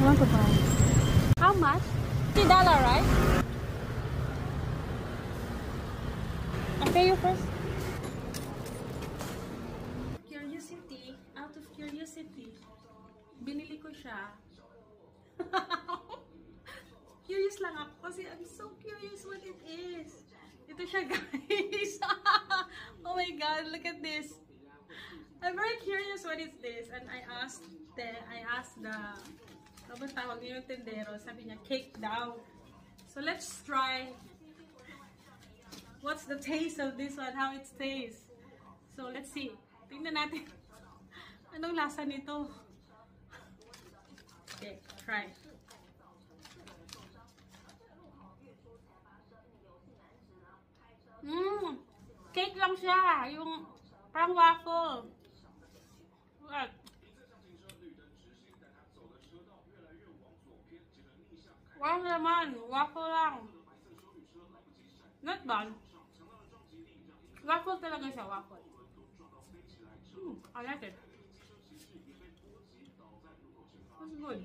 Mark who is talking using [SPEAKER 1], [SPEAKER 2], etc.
[SPEAKER 1] want to buy. How much? $3, right? I pay you first. Curiosity, out of curiosity, binili ko siya. Curious lang ako kasi I'm so curious what it is. Ito siya, guys. Oh my god, look at this. I'm very curious what is this, and I asked the tawag niyo yung tendero, sabi niya cake daw. So let's try. What's the taste of this one? How it tastes? So let's see. Tingnan natin. Anong lasa nito? Okay, try. Cake lang siya. Yung parang waffle. What? Waffle naman. Waffle lang. Not bad. Waffle talaga siya. Waffle. I like it. It's good.